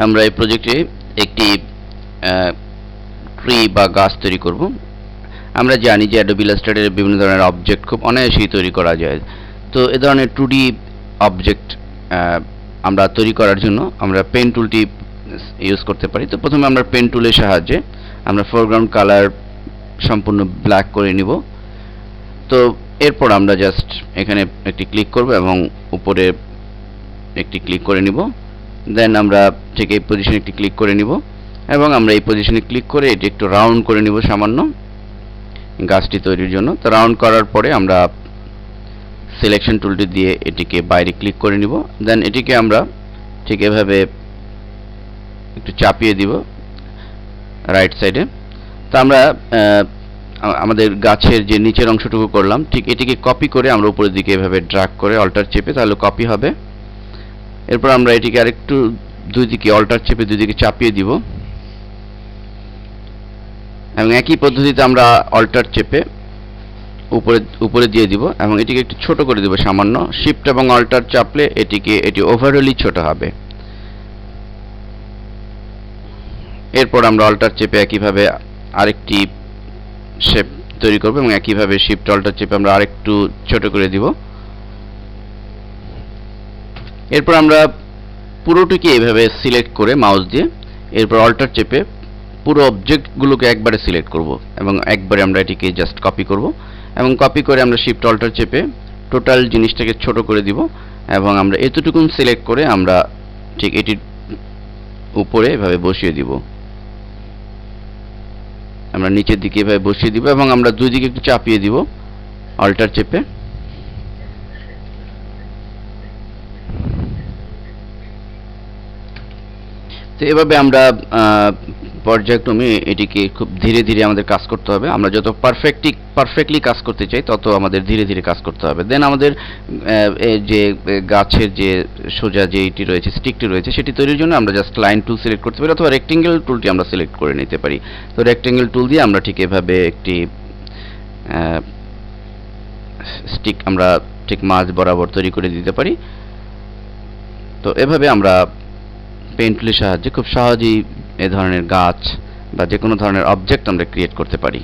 আমরা এই প্রজেক্টে একটি ট্রি বা গাছ তৈরি করব। আমরা জানি যে অ্যাডোবি ইলাস্ট্রেটরে বিভিন্ন ধরনের অবজেক্ট খুব অনায়াসেই তৈরি করা যায়। তো এ ধরনের 2D অবজেক্ট আমরা তৈরি করার জন্য আমরা পেন টুলটি ইউজ করতে পারি। তো প্রথমে আমরা পেন টুলের সাহায্যে আমরা ফোরগ্রাউন্ড কালার সম্পূর্ণ ব্ল্যাক করে নিব। তো এরপর আমরা জাস্ট এখানে একটি ক্লিক করব এবং উপরে একটি ক্লিক করে নিব। দেন আমরা ঠিক এই পজিশনে একটি ক্লিক করে নিব এবং আমরা এই পজিশনে ক্লিক করে এটি একটু রাউন্ড করে নিব সামান্য গাছটি তৈরির জন্য। তো রাউন্ড করার পরে আমরা সিলেকশন টুলটি দিয়ে এটিকে বাইরে ক্লিক করে নিব। দেন এটিকে আমরা ঠিক এভাবে একটু চাপিয়ে দিব রাইট সাইডে। তো আমরা আমাদের গাছের যে নিচের অংশটুকু করলাম ঠিক এটিকে কপি করে আমরা উপরের দিকে এভাবে ড্র্যাগ করে অল্টার চেপে তাহলে কপি হবে। এরপর আমরা এটিকে আরেকটু দুই দিকে অল্টার চেপে দুই দিকে চাপিয়ে দিব এবং একই পদ্ধতিতে আমরা অল্টার চেপে উপরে দিয়ে দিব এবং এটিকে একটু ছোট করে দেব সামান্য। শিফট এবং অল্টার চাপলে এটি ওভারঅলই ছোট হবে। এরপর আমরা অল্টার চেপে একইভাবে আরেকটি শেপ তৈরি করব এবং একইভাবে শিফট অল্টার চেপে আমরা আরেকটু ছোট করে দিব। এরপর আমরা পুরোটিকে এইভাবে সিলেক্ট করে মাউস দিয়ে এরপর অল্টার চেপে পুরো অবজেক্টগুলোকে একবারে সিলেক্ট করব এবং একবারে আমরা এটিকে জাস্ট কপি করব এবং কপি করে আমরা শিফট অল্টার চেপে টোটাল জিনিসটাকে ছোট করে দিব এবং আমরা এতটুকুন সিলেক্ট করে আমরা ঠিক এটির উপরে এভাবে বসিয়ে দিব। আমরা নিচের দিকে এভাবে বসিয়ে দিব এবং আমরা দুই দিকে একটু চাপিয়ে দিব অল্টার চেপে। তো এভাবে আমরা পর্যায়ক্রমে এটিকে খুব ধীরে ধীরে আমাদের কাজ করতে হবে। আমরা যত পারফেক্টলি কাজ করতে চাই তত আমাদের ধীরে ধীরে কাজ করতে হবে। দেন আমাদের যে গাছের যে সোজা যেটি রয়েছে স্টিকটি রয়েছে সেটি তৈরির জন্য আমরা জাস্ট লাইন টুল সিলেক্ট করতে পারি অথবা রেক্টেঙ্গেল টুলটি আমরা সিলেক্ট করে নিতে পারি। তো রেক্টেঙ্গেল টুল দিয়ে আমরা ঠিক এভাবে একটি স্টিক আমরা ঠিক মাঝ বরাবর তৈরি করে দিতে পারি। তো এভাবে আমরা পেন টুলের সাহায্যে খুব সহজেই এ ধরনের গাছ বা যে কোনো ধরনের অবজেক্ট আমরা ক্রিয়েট করতে পারি।